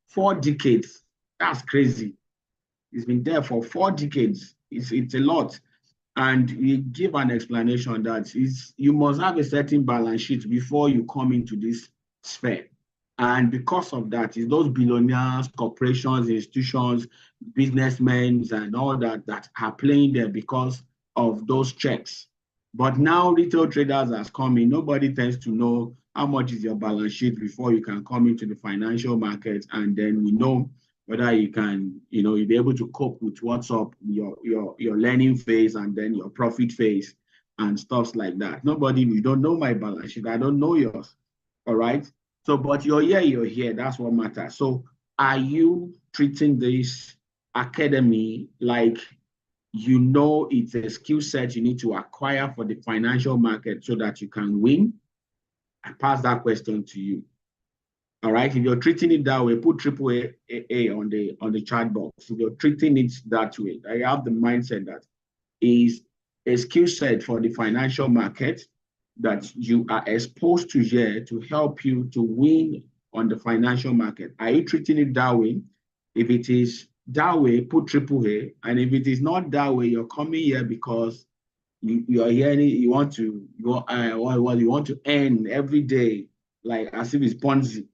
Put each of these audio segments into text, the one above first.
4 decades. That's crazy. It's been there for 4 decades. It's a lot. And we give an explanation that you must have a certain balance sheet before you come into this sphere. And because of that, it's those billionaires, corporations, institutions, businessmen, and all that are playing there because of those checks. But now retail traders has come in. Nobody tends to know how much is your balance sheet before you can come into the financial market. And then we know whether you can, you'll be able to cope with what's up, your learning phase and then your profit phase and stuff like that. You don't know my balance sheet. I don't know yours. All right. So, but you're here. That's what matters. So are you treating this academy like it's a skill set you need to acquire for the financial market so that you can win? I pass that question to you. All right. If you're treating it that way, put AAA on the chat box. If you're treating it that way, I have the mindset that is a skill set for the financial market that you are exposed to here to help you to win on the financial market. Are you treating it that way? If it is that way, put AAA. And if it is not that way, you're coming here because you are here, you want to go, you want to earn every day, like as if it's Ponzi.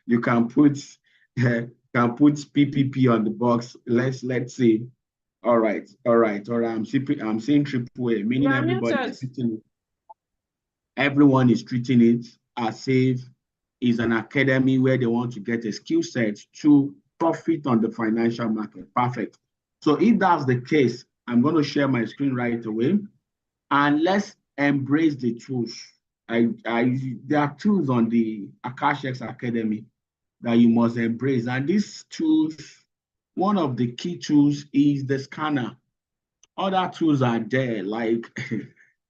You can put PPP on the box. Let's see. All right. I'm saying AAA, meaning everyone is treating it as if it's an academy where they want to get a skill set to profit on the financial market. Perfect. So if that's the case, I'm going to share my screen right away, and let's embrace the tools. There are tools on the AkashX Academy that you must embrace, and these tools, one of the key tools is the scanner. Other tools are there, like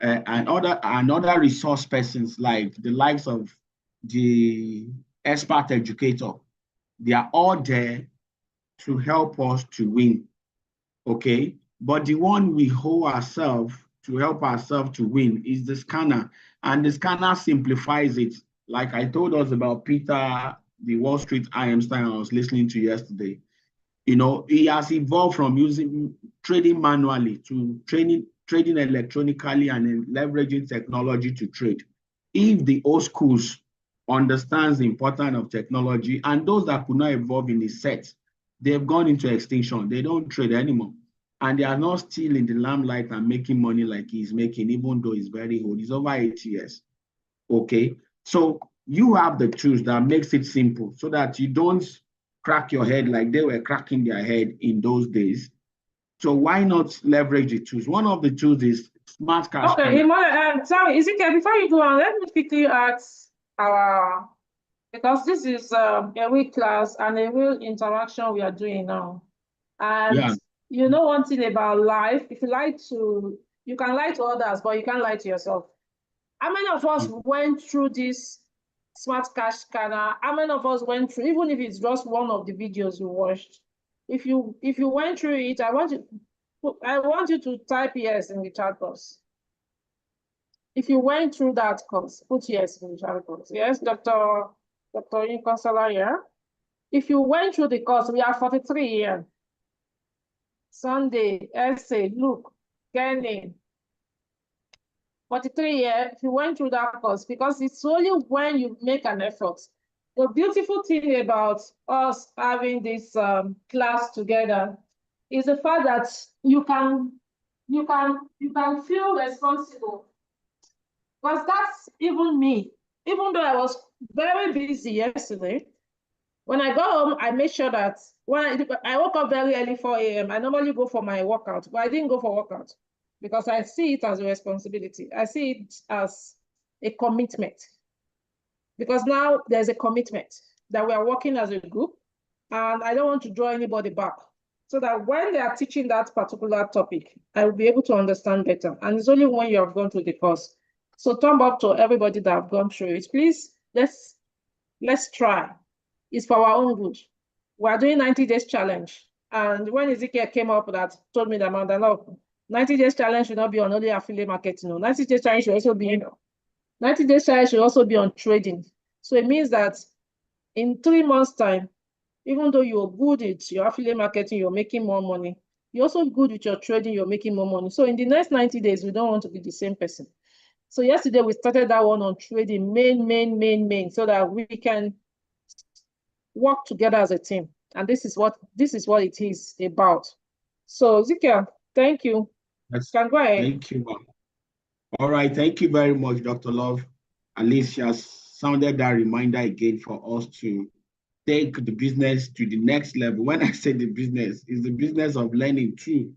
and other resource persons, like the likes of the expert educator. They are all there to help us to win. Okay, but the one we hold ourselves to help ourselves to win is the scanner, and the scanner simplifies it. Like I told us about Peter, the Wall Street Einstein I was listening to yesterday. He has evolved from trading manually to trading electronically and then leveraging technology to trade. If the old schools understands the importance of technology, and those that could not evolve in the set, they've gone into extinction. They don't trade anymore. And they are not still in the limelight and making money like he's making, even though he's very old. He's over 8 years. Okay. So you have the tools that makes it simple so that you don't crack your head like they were cracking their head in those days. So why not leverage the tools? One of the tools is Smart Cash. Okay, sorry, Ezekiel, before you go on, let me quickly ask because this is a week class and a real interaction we are doing now. And you know one thing about life, if you can lie to others, but you can't lie to yourself. How many of us went through this Smart Cash Scanner? How many of us went through, even if it's just one of the videos you watched? If you went through it, I want you to type yes in the chat box. If you went through that course, put yes in the chat box. Yes, Dr. Inkonsala here. If you went through the course, we are 43 here. Sunday, essay, Luke, Kenny. 43 years, if you went through that course, because it's only when you make an effort. The beautiful thing about us having this class together is the fact that you can feel responsible. Because that's even me. Even though I was very busy yesterday, when I got home, I made sure that when I woke up very early, 4 a.m., I normally go for my workout, but I didn't go for workout because I see it as a responsibility. I see it as a commitment. Because now there's a commitment that we are working as a group, and I don't want to draw anybody back. So that when they are teaching that particular topic, I will be able to understand better. And it's only when you have gone through the course. So thumb up to everybody that have gone through it. Please, let's try. It's for our own good. We are doing 90 days challenge. And when Ezekiel came up with that, told me that, no, 90 days challenge should not be on only affiliate marketing. No, 90 days challenge should also be 90 days challenge should also be on trading. So it means that in 3 months' time, Even though you're good at your affiliate marketing, you're making more money. You're also good with your trading, you're making more money. So in the next 90 days, we don't want to be the same person. So yesterday we started that one on trading, main, so that we can work together as a team. And this is what it is about. So Ezekiel, thank you. Yes. Can go ahead. Thank you, ma'am. All right, thank you very much, Dr. Love. At least she has sounded that reminder again for us to take the business to the next level. When I say the business, it's the business of learning too.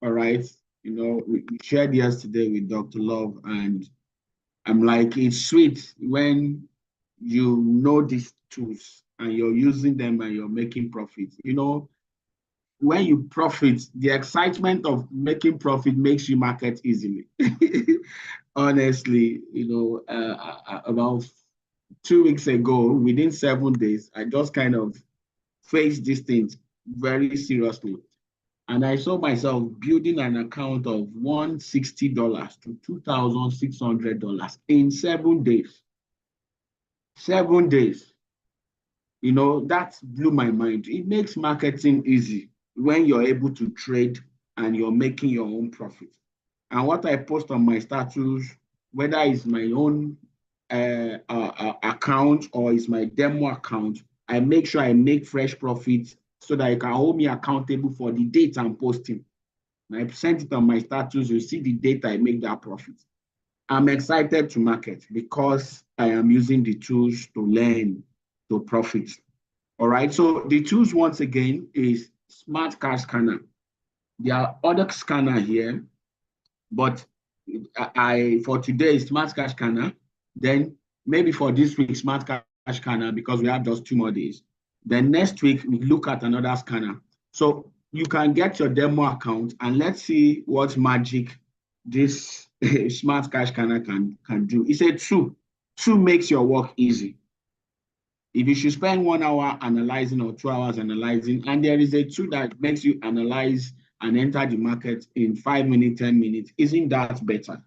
All right. You know, we shared yesterday with Dr. Love, and I'm like, it's sweet when you know these tools and you're using them and you're making profit. You know, when you profit, the excitement of making profit makes you market easily. Honestly, you know, about 2 weeks ago, within 7 days, I just kind of faced these things very seriously. And I saw myself building an account of $160 to $2,600 in 7 days. 7 days. You know, that blew my mind. It makes marketing easy when you're able to trade and you're making your own profit. And what I post on my status, whether it's my own account or it's my demo account, I make sure I make fresh profits so that you can hold me accountable for the date I'm posting. And I send it on my status, you see the date I make that profit. I'm excited to market because I am using the tools to learn, to profit. All right, so the tools once again is Smart Cash Scanner. There are other scanner here, but for today, Smart Cash Scanner. Then maybe for this week, Smart Cash Scanner, because we have just 2 more days. Then next week, we look at another scanner. So you can get your demo account and let's see what magic this Smart Cash Scanner can do. It's a tool. Tool makes your work easy. If you should spend 1 hour analyzing or 2 hours analyzing, and there is a tool that makes you analyze and enter the market in 5 minutes, 10 minutes, isn't that better?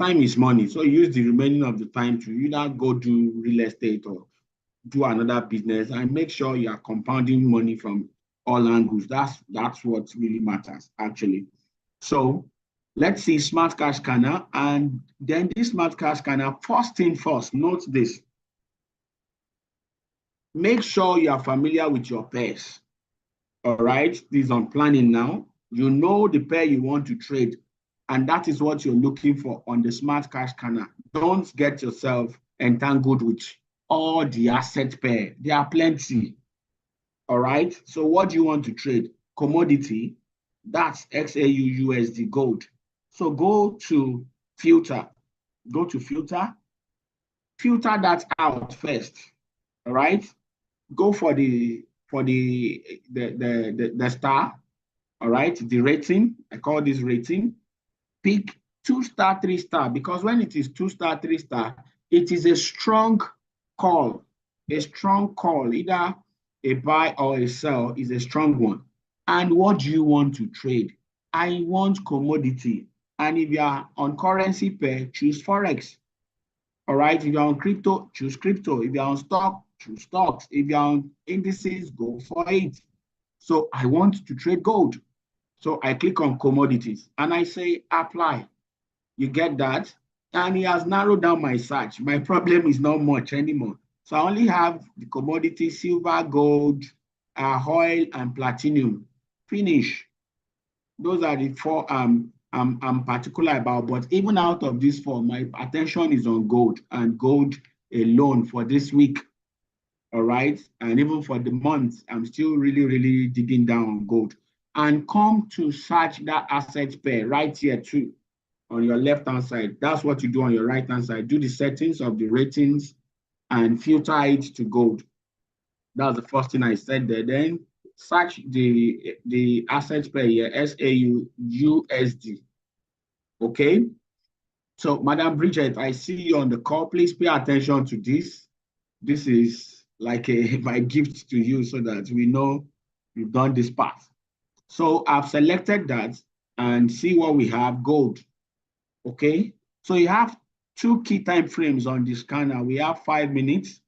Time is money. So use the remaining of the time to either go do real estate or do another business and make sure you are compounding money from all angles. That's what really matters, actually. So let's see Smart Cash Scanner. And then this Smart Cash Scanner, first thing first, note this. Make sure you are familiar with your pairs. All right, this is on planning now. You know the pair you want to trade, and that is what you're looking for on the Smart Cash Scanner. Don't get yourself entangled with all the asset pair. There are plenty. All right, so what do you want to trade? Commodity, that's XAU USD gold. So go to filter, filter that out first. All right, go for the star, all right, the rating. I call this rating. Pick 2-star, 3-star, because when it is 2-star, 3-star, it is a strong call. A strong call, either a buy or a sell is a strong one. And what do you want to trade? I want commodity. And if you are on currency pair, choose Forex. All right, if you're on crypto, choose crypto. If you're on stock, choose stocks. If you're on indices, go for it. So I want to trade gold. So I click on commodities and I say apply. You get that? And it has narrowed down my search. My problem is not much anymore. So I only have the commodity, silver, gold, oil, and platinum. Finish. Those are the 4 I'm particular about, but even out of these 4, my attention is on gold and gold alone for this week. All right. And even for the month, I'm still really digging down on gold. And come to search that asset pair right here too on your left-hand side. That's what you do on your right-hand side. Do the settings of the ratings and filter it to gold. That's the first thing I said there. Then search the asset pair here, SAU USD. Okay. So, Madam Bridget, I see you on the call. Please pay attention to this. This is like my gift to you so that we know you've done this part. So I've selected that and see what we have, gold. Okay. So you have 2 key time frames on the scanner. We have 5 minutes.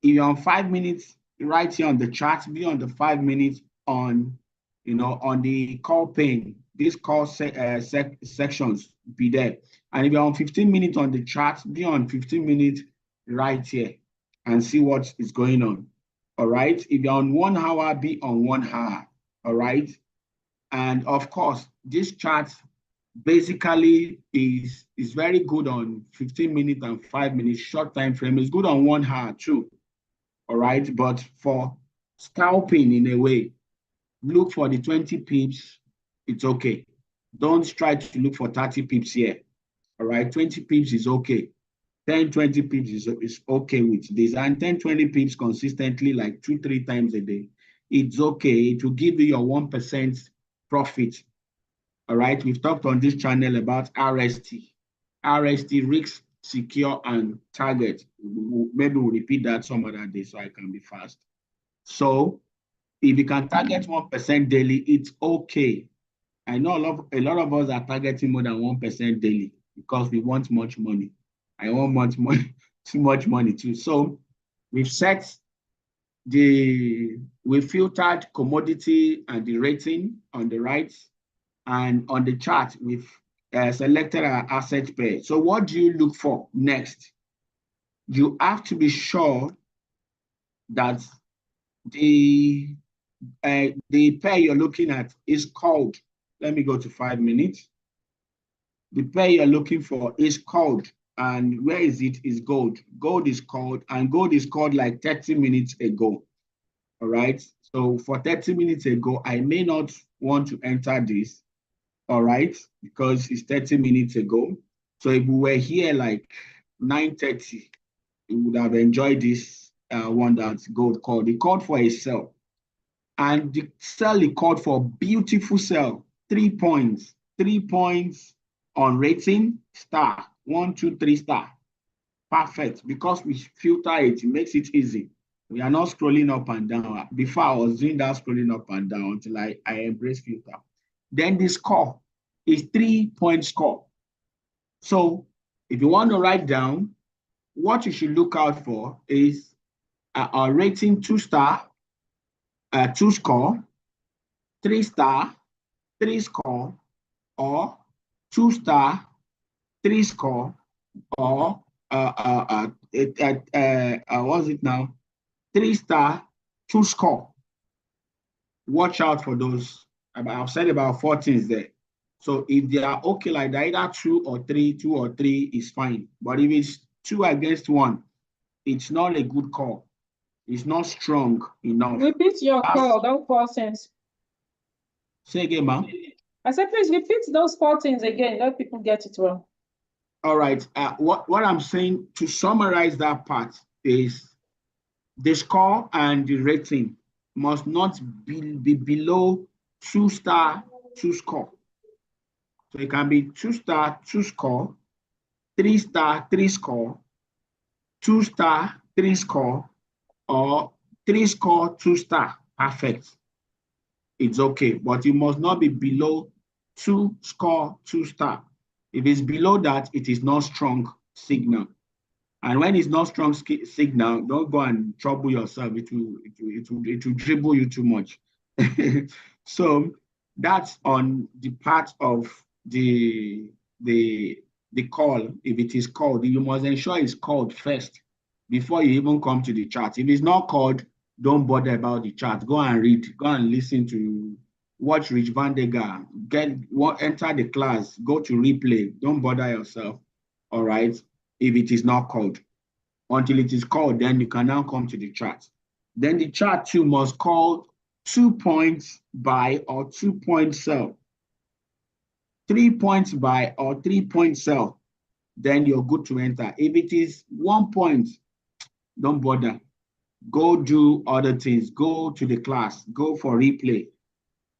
If you're on 5 minutes, right here on the chart, be on the 5 minutes on, on the call pane. These call sections be there. And if you're on 15 minutes on the chart, be on 15 minutes right here and see what is going on. All right. If you're on 1 hour, be on 1 hour. All right. And of course, this chart basically is very good on 15 minutes and 5 minutes short time frame. It's good on 1 hour too. All right. But for scalping in a way, look for the 20 pips. It's okay. Don't try to look for 30 pips here. All right. 20 pips is okay. 10, 20 pips is okay with this. And 10, 20 pips consistently, like 2-3 times a day. It's okay. It will give you your 1% profit. All right. We've talked on this channel about RST. RST, risk, secure, and target. Maybe we'll repeat that some other day so I can be fast. So if you can target 1% daily, it's okay. I know a lot of us are targeting more than 1% daily because we want much money. I want much money, too much money too. So we filtered commodity and the rating on the right, and on the chart we've selected our asset pair. So what do you look for next? You have to be sure that the pair you're looking at is called. Let me go to 5 minutes. The pair you're looking for is called. And where is it? Is gold. Gold is called, and gold is called like 30 minutes ago. All right. So for 30 minutes ago, I may not want to enter this. All right, because it's 30 minutes ago. So if we were here like 9:30, we would have enjoyed this one that gold called. It called for a sell. And the sell it called for beautiful sell. 3 points. 3 points on rating, star. 1, 2, 3 star. Perfect. Because we filter it, it makes it easy. We are not scrolling up and down. Before I was doing that scrolling up and down until I embrace filter. Then the score is 3-point score. So if you want to write down, what you should look out for is a rating 2 star, 2 score, 3 star, 3 score, or 2 star, 3 score, or what's it now? 3 star, 2 score. Watch out for those. I've said about 4 things there. So if they are okay like that, either 2 or 3 is fine. But if it's 2 against 1, it's not a good call. It's not strong enough. Repeat your call, those 4 things. Say again, ma'am. I said, please repeat those 4 things again. Let people get it wrong. All right. What I'm saying to summarize that part is the score and the rating must not be below 2 star, 2 score. So it can be 2 star, 2 score, 3 star, 3 score, 2 star, 3 score, or 3 score, 2 star. Perfect. It's okay, but it must not be below 2 score, 2 star. If it's below that, it is not strong signal. And when it's not strong signal, don't go and trouble yourself. It will dribble you too much. So that's on the part of the call. If it is called, you must ensure it's called first before you even come to the chart. If it's not called, don't bother about the chart. Go and read. Go and listen to. Watch Rich Van de Gar. Enter the class. Go to replay. Don't bother yourself. All right. If it is not called, until it is called, then you can now come to the chart. Then the chart too must call 2 points buy or 2 point sell. 3 points buy or 3 point sell. Then you're good to enter. If it is 1 point, don't bother. Go do other things. Go to the class. Go for replay.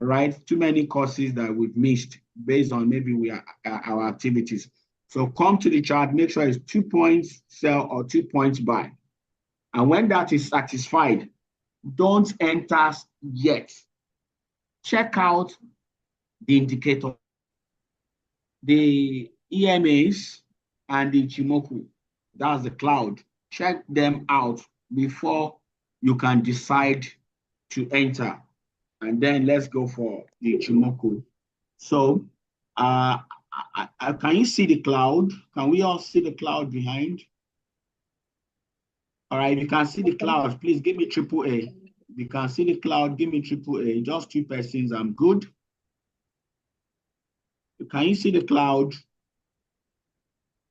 Right? Too many courses that we've missed based on maybe our activities. So come to the chart, make sure it's 2 points sell or 2 points buy. And when that is satisfied, don't enter yet. Check out the indicator, the EMAs and the Ichimoku. That's the cloud. Check them out before you can decide to enter. And then let's go for the Ichimoku. So can you see the cloud? Can we all see the cloud behind? All right, if you can see the cloud, please give me AAA. If you can see the cloud, give me AAA. Just 2 persons, I'm good. Can you see the cloud?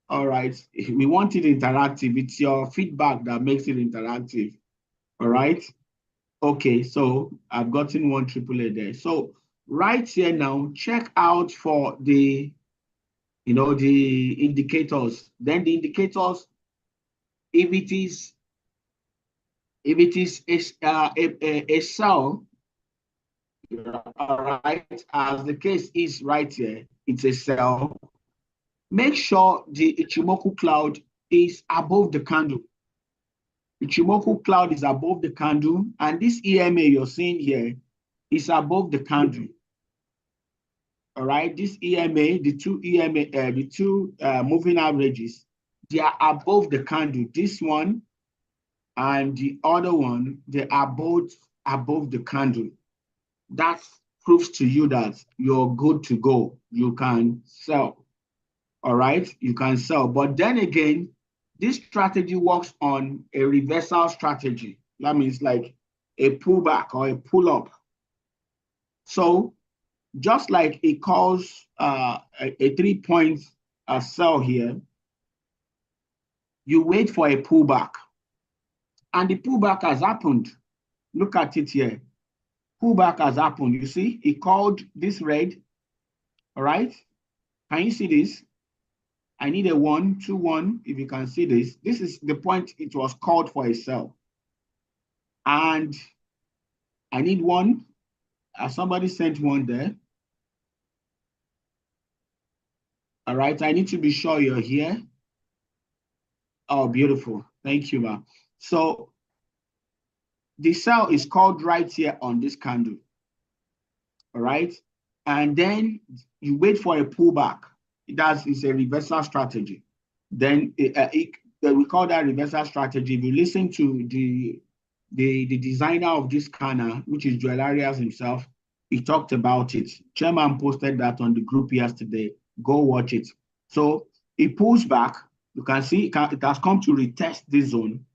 All right, we want it interactive. It's your feedback that makes it interactive. All right. Okay, so I've gotten 1 AAA there. So right here now, check out for the, the indicators. Then the indicators, if it is a cell, all right, as the case is right here, it's a cell. Make sure the Ichimoku cloud is above the candle. Ichimoku cloud is above the candle, and this EMA you're seeing here is above the candle. All right, this EMA, the two moving averages, they are above the candle. This one and the other one, they are both above the candle. That proves to you that you're good to go. You can sell. All right, you can sell. But then again, this strategy works on a reversal strategy. That means like a pullback or a pull-up. So just like it calls a 3-point sell here, you wait for a pullback. And the pullback has happened. Look at it here. Pullback has happened. You see, it called this red. All right. Can you see this? I need a 1, 2, 1. If you can see this, this is the point it was called for a sell. And I need 1. Somebody sent 1 there. All right. I need to be sure you're here. Oh, beautiful. Thank you, ma. So the sell is called right here on this candle. All right. And then you wait for a pullback. It's a reversal strategy. Then we call that reversal strategy. If you listen to the designer of this scanner, which is Joel Arias himself, he talked about it. Chairman posted that on the group yesterday. Go watch it. So it pulls back. You can see it has come to retest this zone.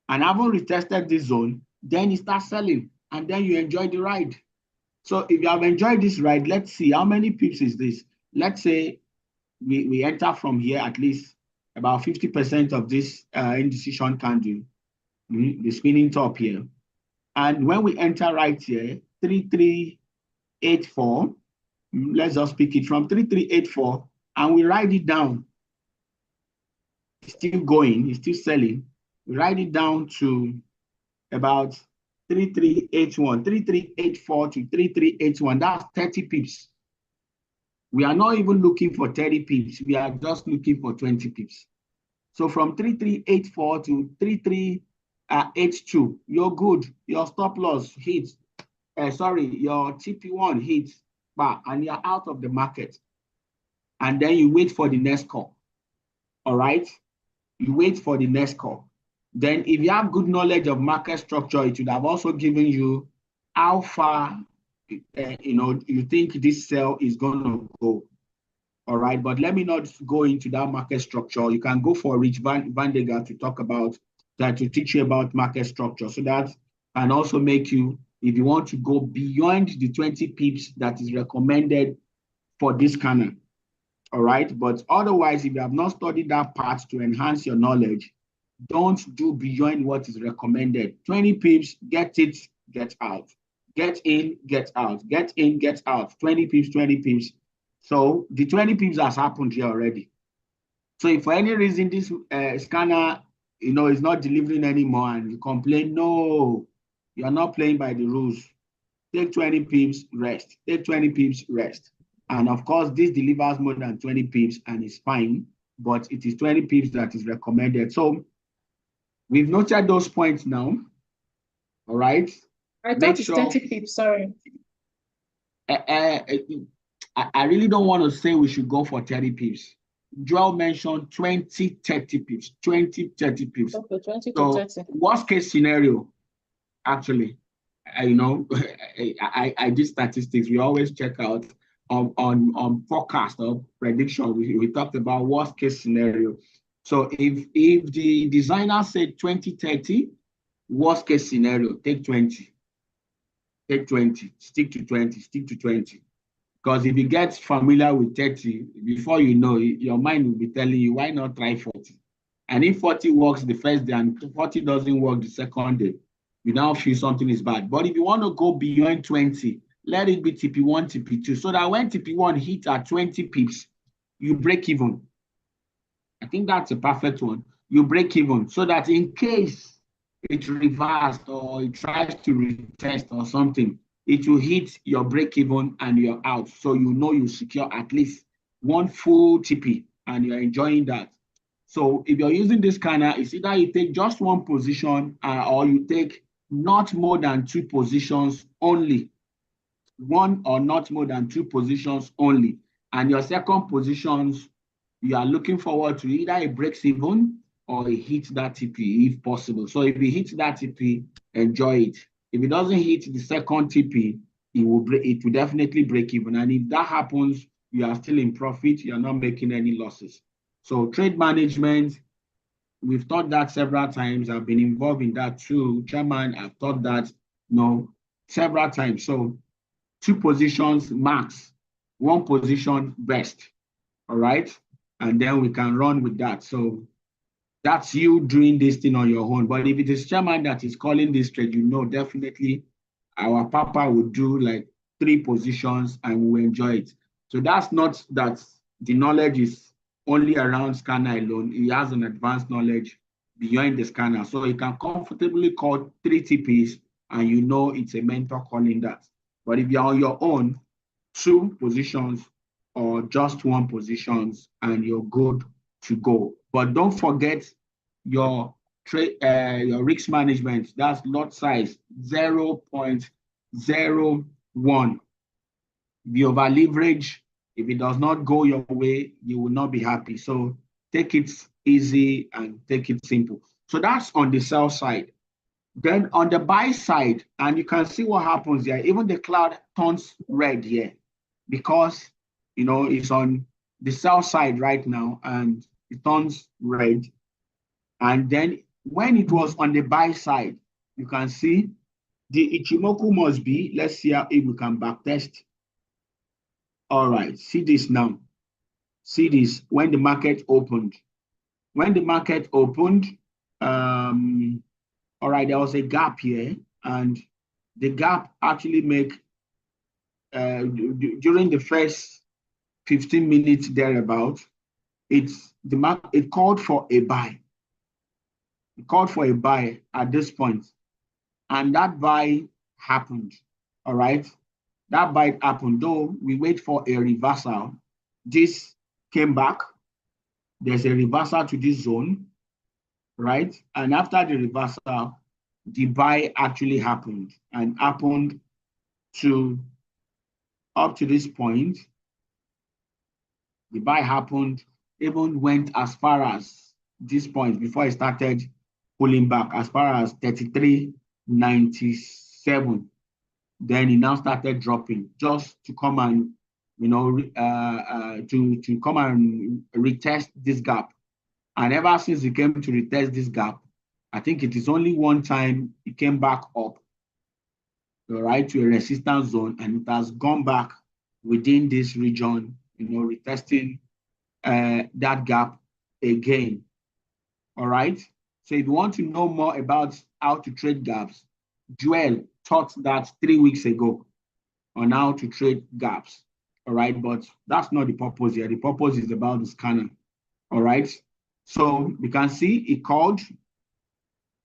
And having retested this zone, then it starts selling. And then you enjoy the ride. So if you have enjoyed this ride, let's see how many pips is this. Let's say we enter from here at least about 50% of this indecision candle, the spinning top here. And when we enter right here, 3384, let's just pick it from 3384, and we write it down. It's still going, it's still selling. We write it down to about 3381, 3384 to 3381. That's 30 pips. We are not even looking for 30 pips. We are just looking for 20 pips. So from 3384 to 3382, you're good. Your stop loss hits. Your TP1 hits, and you're out of the market. And then you wait for the next call. All right? You wait for the next call. Then if you have good knowledge of market structure, it would have also given you how far you think this sell is going to go. All right, but let me not go into that market structure. You can go for Rich Van Deger to talk about that, to teach you about market structure. So that can also make you, if you want to go beyond the 20 pips that is recommended for this scanner. All right, but otherwise, if you have not studied that part to enhance your knowledge, don't do beyond what is recommended. 20 pips, get it, get out. Get in, get out. Get in, get out. 20 pips, 20 pips. So the 20 pips has happened here already. So if for any reason this scanner, is not delivering anymore and you complain, no, you are not playing by the rules. Take 20 pips, rest. Take 20 pips, rest. And of course, this delivers more than 20 pips and it's fine, but it is 20 pips that is recommended. So we've noted those points now. All right. I thought it's 30 pips, sorry. I really don't want to say we should go for 30 pips. Joel mentioned 20, 30 pips, 20, 30 pips. Okay, 20 so to 30. Worst case scenario, actually. You know, I did statistics. We always check out on forecast or prediction. We talked about worst case scenario. So if the designer said 2030, worst case scenario, take 20. Take 20, stick to 20, stick to 20. Because if you get familiar with 30, before you know it, your mind will be telling you, why not try 40? And if 40 works the first day and 40 doesn't work the second day, you now feel something is bad. But if you want to go beyond 20, let it be TP1, TP2, so that when TP1 hits at 20 pips, you break even. I think that's a perfect one. You break even so that in case it reversed or it tries to retest or something, it will hit your break even and you're out. So you know you secure at least one full TP and you're enjoying that. So if you're using this scanner, it's either you take just one position or you take not more than two positions only. One or not more than two positions only. And your second positions, you are looking forward to either it breaks even or it hits that TP if possible. So if it hits that TP, enjoy it. If it doesn't hit the second TP, it will definitely break even. And if that happens, you are still in profit, you're not making any losses. So trade management, we've taught that several times. I've been involved in that too. Chairman, I've taught that, several times. So two positions max, one position best. All right. And then we can run with that. So that's you doing this thing on your own. But if it is chairman that is calling this trade, definitely our papa will do like 3 positions and we will enjoy it. So that's not that the knowledge is only around scanner alone. He has an advanced knowledge beyond the scanner. So he can comfortably call 3 TPs and it's a mentor calling that. But if you're on your own, 2 positions or just 1 positions and you're good to go. But don't forget your risk management. That's lot size 0.01. If you over leverage, if it does not go your way, you will not be happy. So take it easy and take it simple. So that's on the sell side. Then on the buy side, and you can see what happens here. Even the cloud turns red here because it's on the sell side right now and it turns red. And then when it was on the buy side, you can see the Ichimoku must be, let's see if we can backtest. All right, see this now. See this when the market opened. When the market opened, all right, there was a gap here, and the gap actually during the first 15 minutes thereabout, it called for a buy. It called for a buy at this point, and that buy happened. All right, that buy happened. Though we wait for a reversal, this came back. There's a reversal to this zone, right? And after the reversal, the buy actually happened and happened to up to this point. The buy happened, even went as far as this point before it started pulling back as far as 33.97. Then it now started dropping just to come and to come and retest this gap. And ever since it came to retest this gap, I think it is only one time it came back up, right, to a resistance zone, and it has gone back within this region, retesting that gap again. All right. So if you want to know more about how to trade gaps, Joel taught that 3 weeks ago on how to trade gaps. All right. But that's not the purpose here. The purpose is about the scanner. All right. So you can see it called,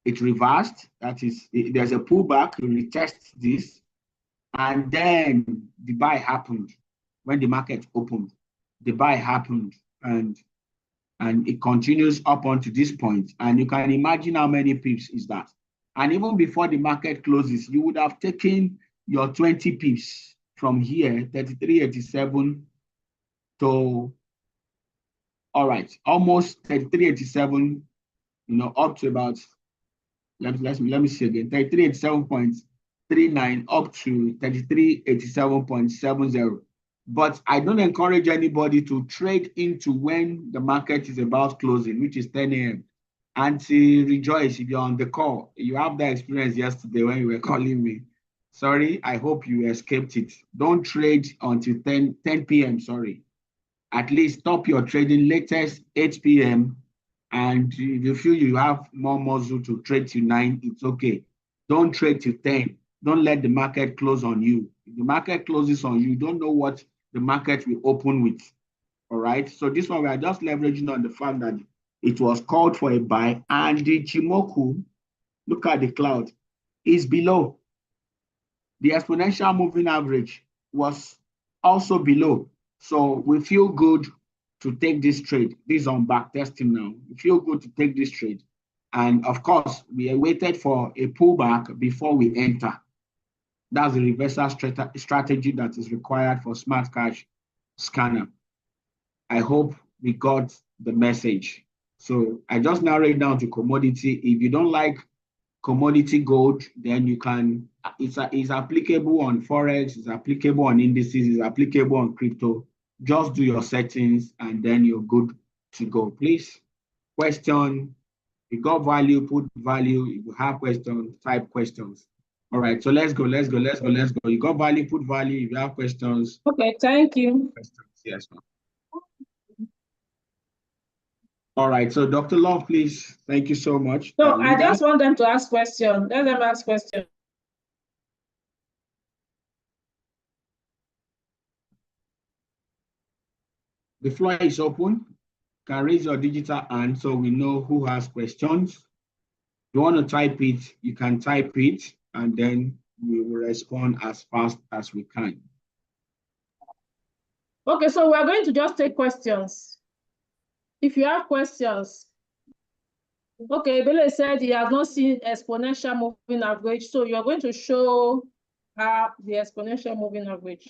it reversed. That is, there's a pullback, it retests this. And then the buy happened. When the market opened, the buy happened. And it continues up onto this point. And you can imagine how many pips is that. And even before the market closes, you would have taken your 20 pips from here, 33.87 to, all right, almost 33.87, up to about let me see again. 3387.39 up to 3387.70. But I don't encourage anybody to trade into when the market is about closing, which is 10 a.m. Auntie Rejoice, if you're on the call, you have that experience yesterday when you were calling me. Sorry, I hope you escaped it. Don't trade until 10 p.m. Sorry. At least stop your trading latest 8 p.m. And if you feel you have more muscle to trade till 9, it's okay. Don't trade till 10. Don't let the market close on you. If the market closes on you, don't know what the market will open with. All right. So this one, we are just leveraging on the fact that it was called for a buy, and the Chimoku, look at the cloud, is below. The exponential moving average was also below. So we feel good to take this trade. This is on back testing now. We feel good to take this trade. And of course, we waited for a pullback before we enter. That's the reversal strategy that is required for Smart Cash Scanner. I hope we got the message. So I just narrowed it down to commodity. If you don't like commodity gold, then you can, it's applicable on Forex, it's applicable on indices, it's applicable on crypto. Just do your settings and then you're good to go. Please, question, if you got value, put value. If you have questions, type questions. All right, so let's go. You got value, put value. If you have questions. Okay, thank you. Questions, yes, ma'am. All right, so Dr. Love, please. Thank you so much. So I just want them to ask questions. Let them ask questions. The floor is open. You can raise your digital hand so we know who has questions. If you want to type it, you can type it, and then we will respond as fast as we can. Okay, so we're going to just take questions. If you have questions, okay, Bele said he has not seen exponential moving average, so you're going to show the exponential moving average.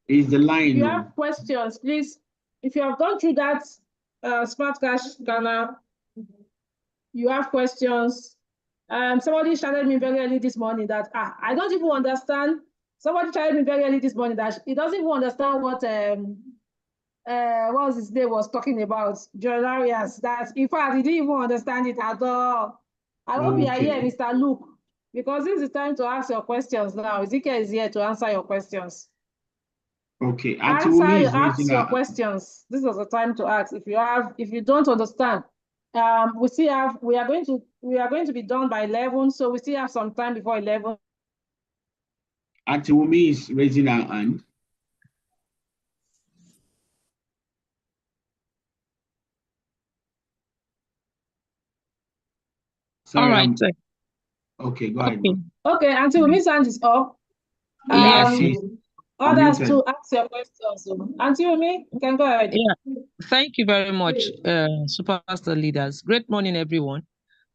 Is the line? If you have questions, please, if you have gone through that Smart Cash Scanner, you have questions. Somebody shouted me very early this morning that I don't even understand. Somebody shouted me very early this morning that he doesn't even understand what his name was talking about, John Arias. That in fact he didn't even understand it at all. I hope you are here, Mr. Luke, because this is the time to ask your questions now. Ezekiel is here to answer your questions. Okay, ask your questions. This is the time to ask. If you don't understand, we are going to be done by 11, so we still have some time before 11. Auntie Wumi is raising her hand. Sorry, all right. Okay, go ahead. Okay, Auntie Wumi's hand is up. Yes, others to ask your questions. Auntie Wumi, you can go ahead. Yeah, thank you very much, Superstar leaders. Great morning, everyone.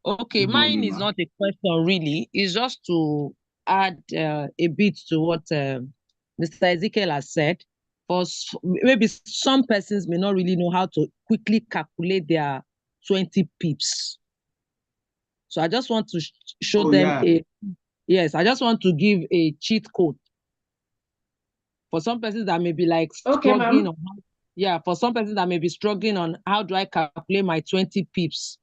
Okay, mine is not a question really. It's just to add a bit to what Mr. Ezekiel has said. For maybe some persons may not really know how to quickly calculate their 20 pips. So I just want to show them I just want to give a cheat code for some persons that may be like struggling on for some persons that may be struggling on how do I calculate my 20 pips.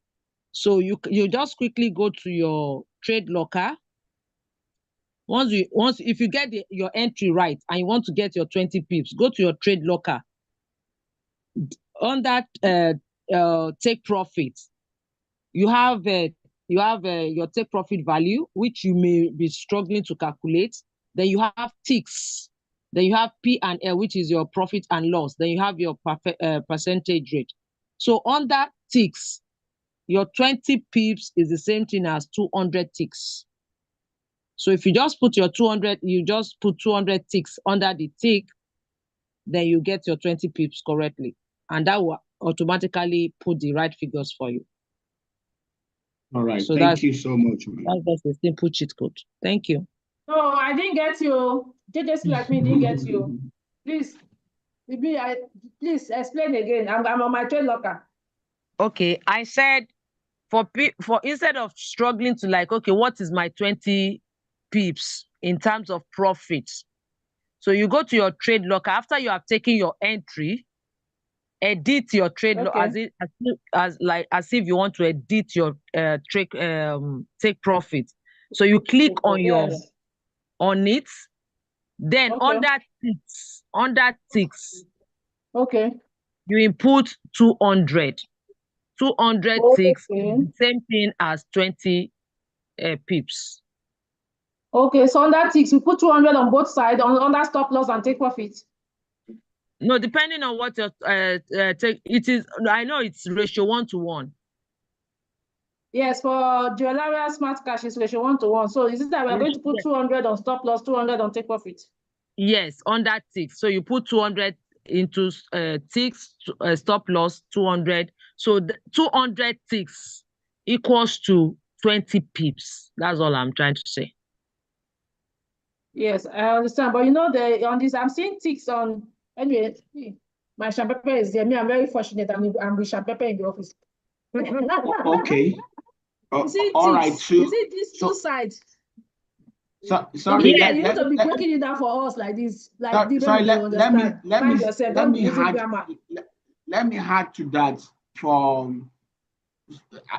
So you just quickly go to your trade locker. If you get your entry right and you want to get your 20 pips, go to your trade locker. On that take profit, you have your take profit value, which you may be struggling to calculate. Then you have ticks. Then you have P&L, which is your profit and loss. Then you have your percentage rate. So on that ticks, your 20 pips is the same thing as 200 ticks. So if you just put your 200, you just put 200 ticks under the tick, then you get your 20 pips correctly. And that will automatically put the right figures for you. All right, so thank you so much. That's a simple cheat code. Thank you. No, I didn't get you. JJ like me didn't get you. Please explain again. I'm on my trade locker. Okay, I said for instead of struggling to like, okay, what is my 20 pips in terms of profits? So you go to your trade locker after you have taken your entry, edit your trade Okay. as if you want to edit your trade take profit. So you click on Yes. on it, then Okay. under ticks, Okay. you input 200. 200 ticks, Okay. the same thing as 20 pips. Okay, so on that ticks, we put 200 on both sides, on that stop loss and take profit. No, depending on what your take, it is. I know it's ratio 1-to-1. Yes, for Jewelaria Smart Cash is ratio 1-to-1. So is it that we're going to put 200 on stop loss, 200 on take profit? Yes, on that tick. So you put 200 into ticks, stop loss 200. So 200 ticks equals to 20 pips. That's all I'm trying to say. Yes, I understand. But you know, on this, I'm seeing ticks on. Anyway, my Shampepe is there. Me, I'm very fortunate. I'm with Shampepe in the office. Okay. You see, all right. ticks. You see these two sides. Sorry. You need to be breaking it down for us like this. Like sorry. Let me add to that.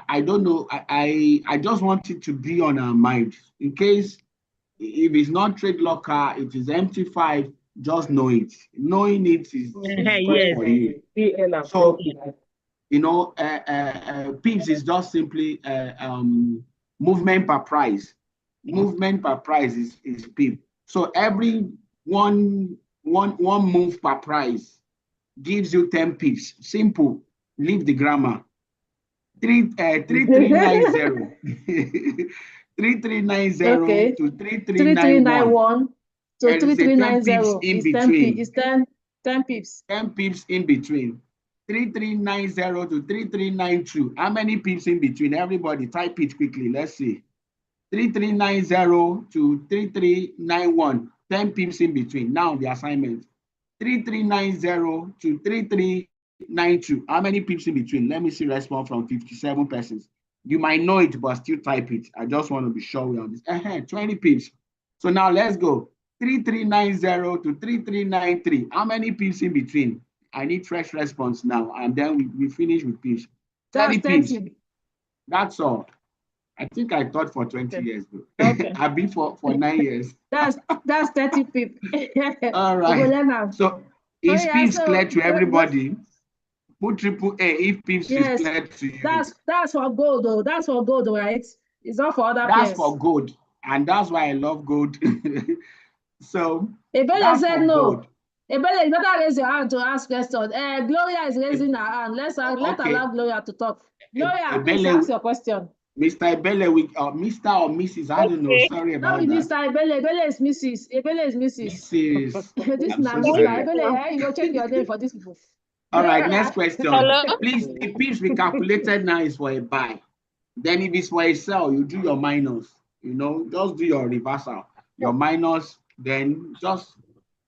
I don't know. I just want it to be on our mind in case if it's not trade locker, it is MT5. Just know it. Knowing it is good for you. So you know, pips is just simply movement per price. Movement per price is pip. So every one move per price gives you 10 pips. Simple. Leave the grammar. 3390. 3390 to 3391. So 3390 in between. Is 10 pips. 10 pips in between. 3390 to 3392. How many pips in between? Everybody type it quickly. Let's see. 3390 to 3391. 10 pips in between. Now the assignment. 3390 to 3392. How many pips in between? Let me see response from 57 persons. You might know it, but still type it. I just want to be sure we're on this. 20 pips. So now let's go. 3390 to 3393. How many pips in between? I need fresh response now, and then we finish with pips. 30 pips. That's all. I think I taught for 20 years though. Okay. I've been for 9 years. That's 30 pips. All right. So is pips clear to everybody? Put triple A if pips is clear to you. That's for gold though. That's for gold, right? It's not for other pairs. That's for gold, and that's why I love gold. So Ebele said no. Ebele, you better raise your hand to ask questions. Gloria is raising her hand. Let's allow Gloria to talk. Gloria, please ask your question. Mr. Ebele, Mr. or Mrs. I don't know. Sorry about that. Mr. Ebele. Ebele is Mrs. Ebele is Mrs. Mrs. This is not Mr. Ebele. You go change your name for these people. All right, next question. Hello? Please, the pips we calculated now is for a buy. Then if it's for a sell, you do your minus. You know, just do your reversal. Your minus, then just,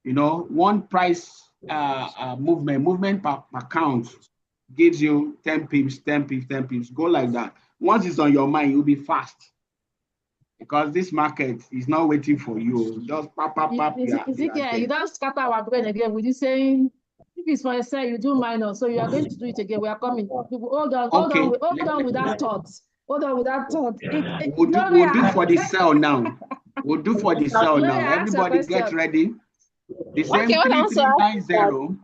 you know, one price movement per count gives you 10 pips, 10 pips, 10 pips. Go like that. Once it's on your mind, you'll be fast. Because this market is not waiting for you. Just pop. You don't scatter our brain again with you saying, if it's for a sell, you do minus. So you are going to do it again. We are coming. Hold on with that thought. Hold on with that thought. We'll do for the sell now. We'll do for the sell now. Everybody get ready. The same 3390.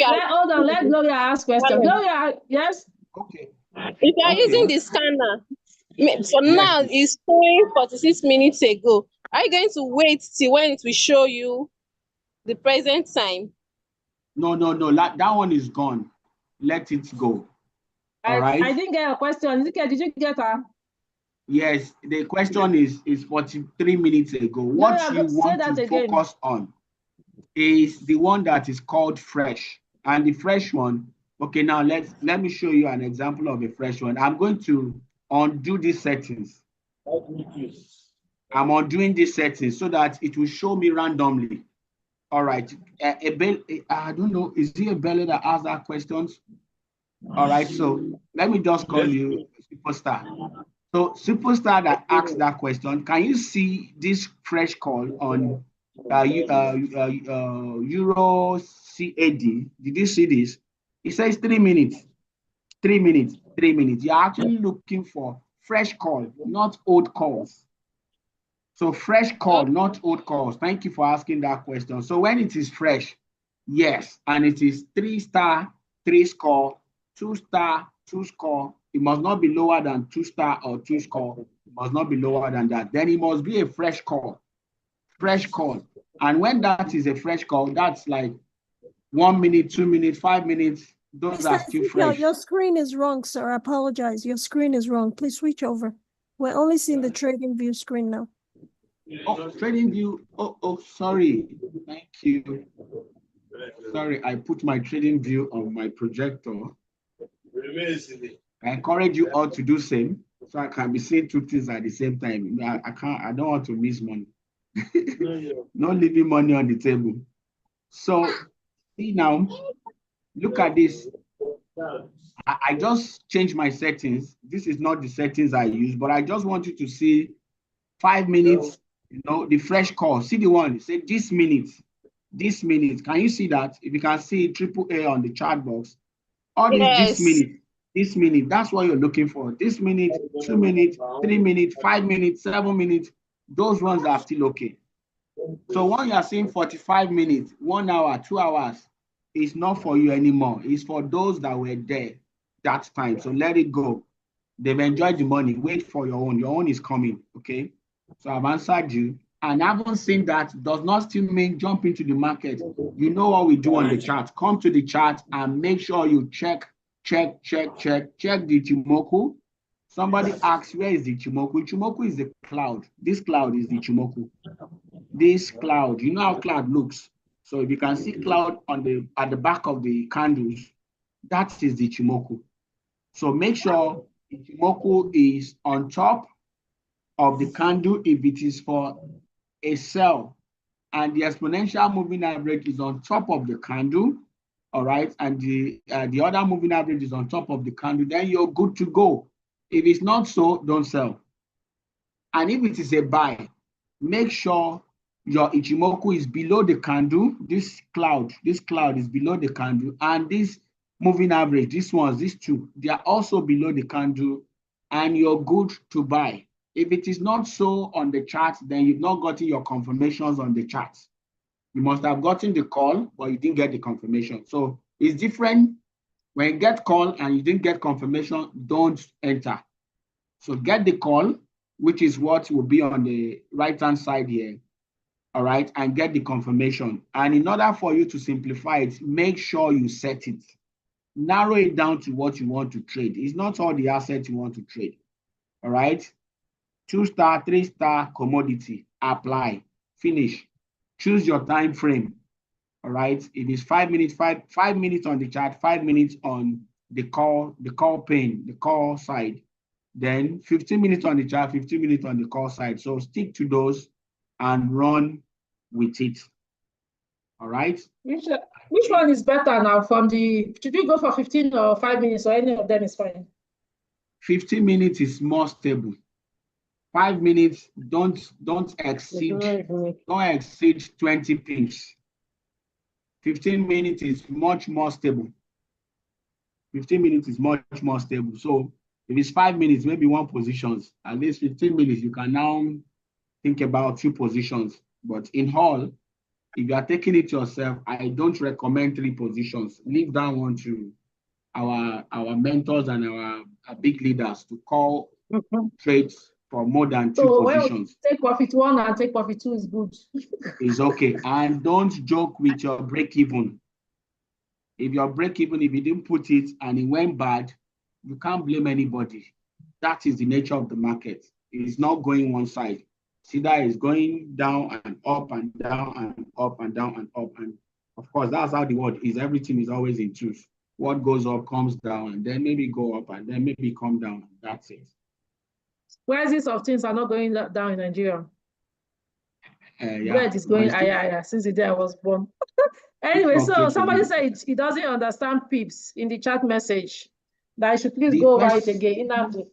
Hold on, let Gloria ask question. Gloria, yes? Okay. If you are using the scanner, for now it's showing 46 minutes ago. Are you going to wait till when it will show you the present time? No. That one is gone. Let it go. All right. I didn't get a question. Did you get her? Yes, the question is 43 minutes ago. What you want to focus on is the one that is called fresh. And the fresh one, okay, now let me show you an example of a fresh one. I'm going to undo these settings. I'm undoing these settings so that it will show me randomly. All right. I don't know, is it a Ebele that asked that questions? All right, so let me just call you Superstar. So Superstar that asked that question, can you see this fresh call on Euro CAD? Did you see this? It says 3 minutes, 3 minutes, 3 minutes. You're actually looking for fresh call, not old calls. So fresh call, not old calls. Thank you for asking that question. So when it is fresh, yes, and it is 3-star, 3 score, 2-star, 2 score, it must not be lower than 2-star or 2 score. It must not be lower than that. Then it must be a fresh call. Fresh call. And when that is a fresh call, that's like 1 minute, 2 minutes, 5 minutes. Those are still fresh. Your screen is wrong, sir. I apologize. Your screen is wrong. Please switch over. We're only seeing the trading view screen now. Oh, trading view. Oh, sorry. Thank you. Sorry, I put my trading view on my projector. I encourage you all to do same, so I can be seeing 2 things at the same time. I don't want to miss money. No leaving money on the table. So see now, look at this. I just changed my settings. This is not the settings I use, but I just want you to see 5 minutes, the fresh call. See the one, say this minute. Can you see that? If you can see AAA on the chat box, all Yes. this minute, that's what you're looking for. This minute, 2 minutes, 3 minutes, 5 minutes, 7 minutes, those ones are still okay. So when you are seeing 45 minutes, 1 hour, 2 hours, it's not for you anymore. It's for those that were there that time. So let it go. They've enjoyed the money. Wait for your own. Your own is coming. Okay. So I've answered you. And having seen that does not still mean jump into the market. You know what we do on the chart. Come to the chart and make sure you check the Ichimoku. Somebody asks, where is the Ichimoku? Ichimoku is the cloud. This cloud is the Ichimoku. This cloud, you know how cloud looks. So if you can see cloud at the back of the candles, that is the Ichimoku. So make sure Ichimoku is on top of the candle if it is for a sell, and the exponential moving average is on top of the candle, all right, and the other moving average is on top of the candle, then you're good to go. If it's not so, don't sell. And if it is a buy, make sure your Ichimoku is below the candle. This cloud is below the candle, and this moving average, these two, they are also below the candle, and you're good to buy. If it is not so on the chart, then you've not gotten your confirmations on the chart. You must have gotten the call, but you didn't get the confirmation. So it's different. When you get call and you didn't get confirmation, don't enter. So get the call, which is what will be on the right-hand side here, all right, and get the confirmation. And in order for you to simplify it, make sure you set it. Narrow it down to what you want to trade. It's not all the assets you want to trade, all right? 2-star, 3-star commodity, apply, finish. Choose your time frame, all right? It is 5 minutes, 5 minutes on the chart, 5 minutes on the call pane, the call side. Then 15 minutes on the chart, 15 minutes on the call side. So stick to those and run with it, all right? Which one is better now should we go for 15 or 5 minutes, or any of them is fine? 15 minutes is more stable. 5 minutes, don't exceed 20 pips. 15 minutes is much more stable. 15 minutes is much more stable. So if it's 5 minutes, maybe 1 positions, at least 15 minutes, you can now think about 2 positions. But in all, if you are taking it yourself, I don't recommend 3 positions. Leave that one to our mentors and our big leaders to call trades for more than 2 positions. Take profit 1 and take profit 2 is good. It's okay. And don't joke with your break even. If your break even, if you didn't put it and it went bad, you can't blame anybody. That is the nature of the market. It is not going one side. See, that is going down and up and down and up and down and up. And of course, that's how the world is. Everything is always in twos. What goes up comes down, and then maybe go up and then maybe come down. That's it. Prices of things are not going down in Nigeria. Yeah, bread is going higher since the day I was born. Anyway, so somebody said he doesn't understand pips in the chat message. That I should please The go over it first- again. Inandi.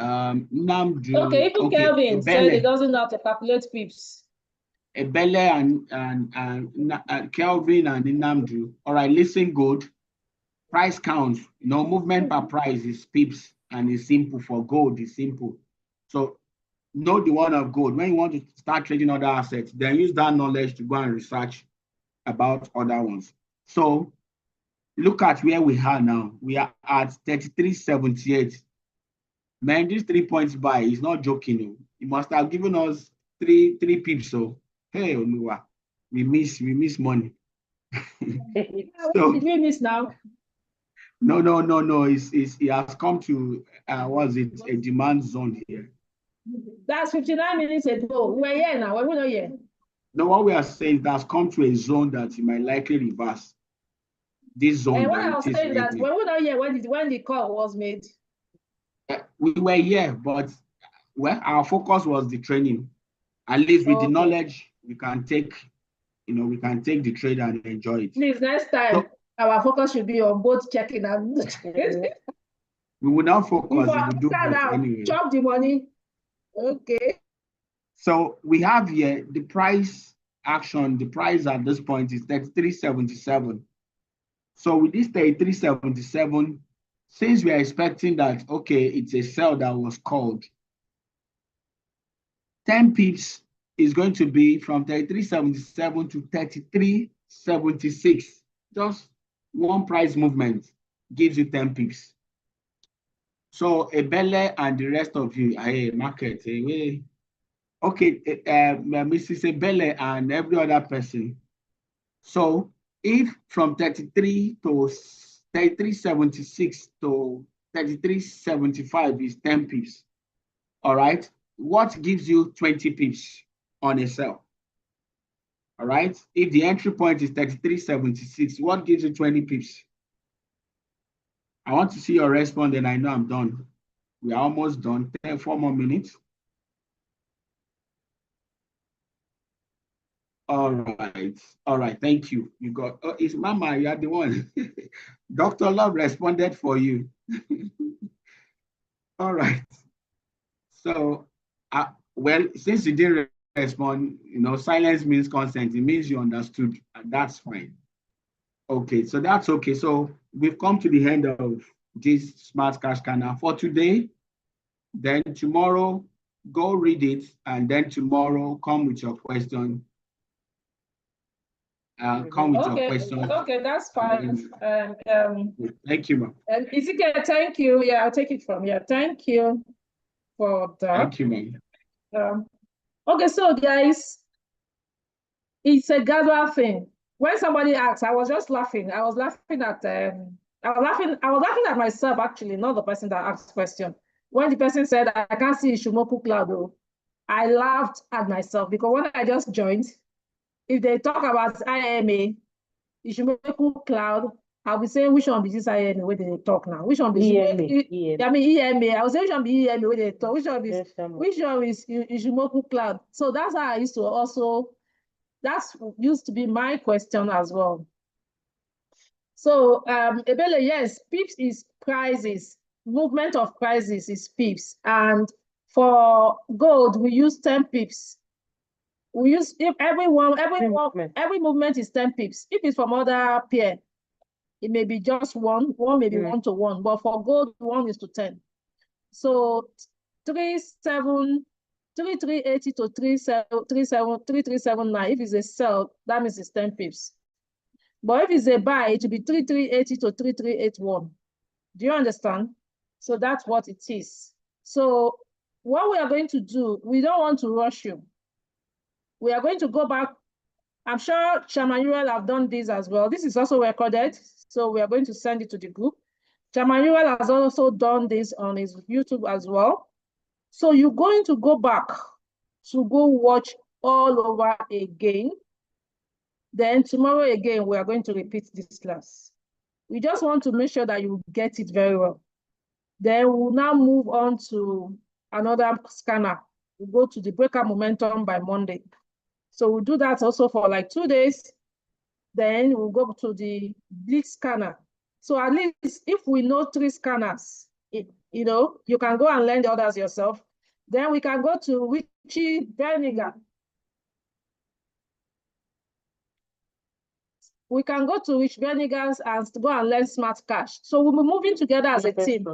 Nnamdi. Okay, even Kelvin said he Ebele. doesn't know how to calculate pips. Ebele and Kelvin and Nnamdi. All right, listen good. Price counts. Movement per price is pips and it's simple. For gold, it's simple. So know the one of gold. When you want to start trading other assets, then use that knowledge to go and research about other ones. So look at where we are now. We are at 33.78. Man, this 3 points buy is not joking. He must have given us three pips. So hey, Oluwa, we miss money. What did we miss now? No. It has come to a demand zone here. That's 59 minutes ago. We're here now. We're not here. No, what we are saying it has come to a zone that you might likely reverse. This zone. And what I was saying that when we're not here, when the call was made. We were here, but our focus was the training. At least with the knowledge, we can take the trade and enjoy it. Please, next time, our focus should be on both checking and we will not focus. We will do both anyway. Chop the money. Okay. So we have here the price action. The price at this point is 33.77. So with this 33.77, since we are expecting that, okay, it's a sell that was called, 10 pips is going to be from 33.77 to 33.76. Just one price movement gives you 10 pips. So Ebele and the rest of you, market, okay, Mrs. Ebele and every other person. So if from 33 to 33.76 to 33.75 is 10 pips, all right, what gives you 20 pips on a sell? All right, if the entry point is 33.76, what gives you 20 pips? I want to see your response, and I know I'm done. We are almost done. 4 more minutes. All right. Thank you. You got. Oh, it's Mama. You are the one. Dr. Love responded for you. All right. So, well, since you didn't respond, silence means consent. It means you understood, and that's fine. Okay, so that's okay. So we've come to the end of this Smart Cash Scanner for today. Then tomorrow, go read it, and then tomorrow come with your question. Your question. Okay, that's fine. Thank you, ma'am. And Ezekiel, thank you. Yeah, I'll take it from here. Thank you for that. Thank you, ma'am. Okay, so guys, it's a gather thing. When somebody asks, I was just laughing. I was laughing at myself, actually, not the person that asked the question. When the person said, I can't see Ishimoku Cloud, I laughed at myself because when I just joined, if they talk about IMA, Ishimoku Cloud, I'll be saying which one be this IMA where they talk now? Which one be EMA? I mean EMA. I was saying which one be EMA where they talk? Which one is Ishimoku Cloud? So that's how I used to also. That used to be my question as well. So Ebele, yes, pips is prices. Movement of prices is pips. And for gold, we use 10 pips. We use if every movement is 10 pips. If it's from other pair, it may be just one may be 1 to 1. But for gold, 1 is to 10. So 3380 to 3379. If it's a sell, that means it's 10 pips. But if it's a buy, it will be 3380 to 3381. Do you understand? So that's what it is. So what we are going to do, we don't want to rush you. We are going to go back. I'm sure Chairman Uriel have done this as well. This is also recorded. So we are going to send it to the group. Chairman Uriel has also done this on his YouTube as well. So you're going to go back to go watch all over again. Then tomorrow again, we are going to repeat this class. We just want to make sure that you get it very well. Then we'll now move on to another scanner. We'll go to the breaker momentum by Monday. So we'll do that also for like 2 days. Then we'll go to the Blitz scanner So at least if we know 3 scanners, you know, you can go and learn the others yourself. Then we can go to Richie Berniger. We can go to Rich Berniger's and go and learn smart cash. So we'll be moving together as a team.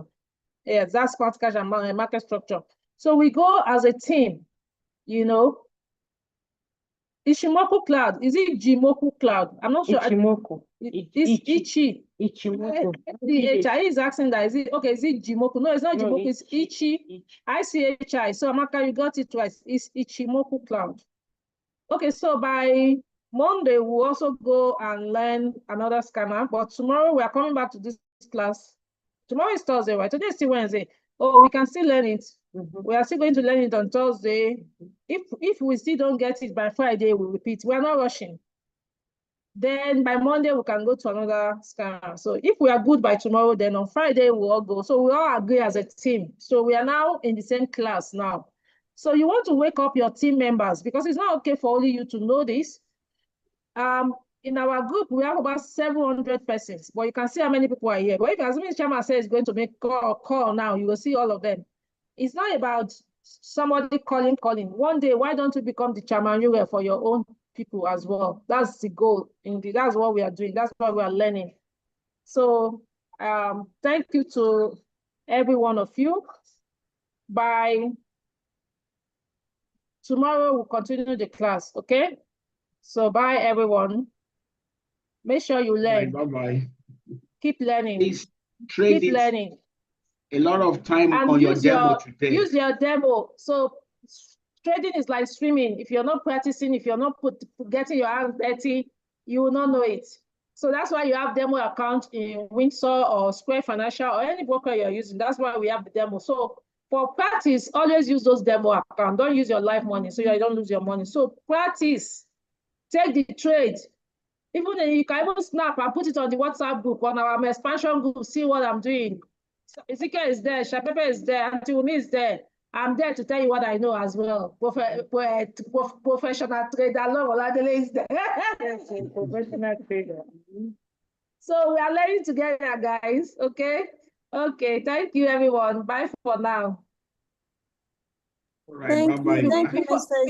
Yes, that's smart cash and market structure. So we go as a team, you know. Ishimoku Cloud, is it Jimoku Cloud? I'm not sure. Ichimoku. It's Ichi. Ichimoku. The HI is asking that, is it Jimoku? No, it's not No, Jimoku, it's Ichi. ICHI. So Amaka, you got it twice. It's Ichimoku Cloud. Okay, so by Monday, we'll also go and learn another scanner, but tomorrow we are coming back to this class. Tomorrow is Thursday, right? Today is still Wednesday. Oh, we can still learn it. We are still going to learn it on Thursday. If we still don't get it by Friday, we'll repeat. We're not rushing. Then by Monday, we can go to another scanner. So if we are good by tomorrow, then on Friday, we'll all go. So we all agree as a team. So we are now in the same class now. So you want to wake up your team members, because it's not okay for only you to know this. In our group, we have about 700 persons, but you can see how many people are here. But if assuming chairman says going to make call now, you will see all of them. It's not about somebody calling. One day, why don't you become the chairman you were for your own people as well? That's the goal. Indeed, that's what we are doing. That's what we are learning. So thank you to every one of you. By tomorrow, we'll continue the class, okay? So bye, everyone. Make sure you learn. Bye-bye. Keep learning. Please trade Keep it learning. a lot of time And on your demo today. Use your demo. So trading is like swimming. If you're not practicing, if you're not getting your hands dirty, you will not know it. So that's why you have demo account in Windsor or Square Financial or any broker you're using. That's why we have the demo. So for practice, always use those demo accounts. Don't use your live money so you don't lose your money. So practice. Take the trade. Even you can even snap and put it on the WhatsApp group, on our expansion group, see what I'm doing. So Ezekiel is there, Shapepe is there, Auntie Umi is there. I'm there to tell you what I know as well. Professional trader, Lord Oladele is there. Professional trader. So we are learning together, guys. Okay? Okay, thank you, everyone. Bye for now. All right, bye-bye. Thank you, Mr.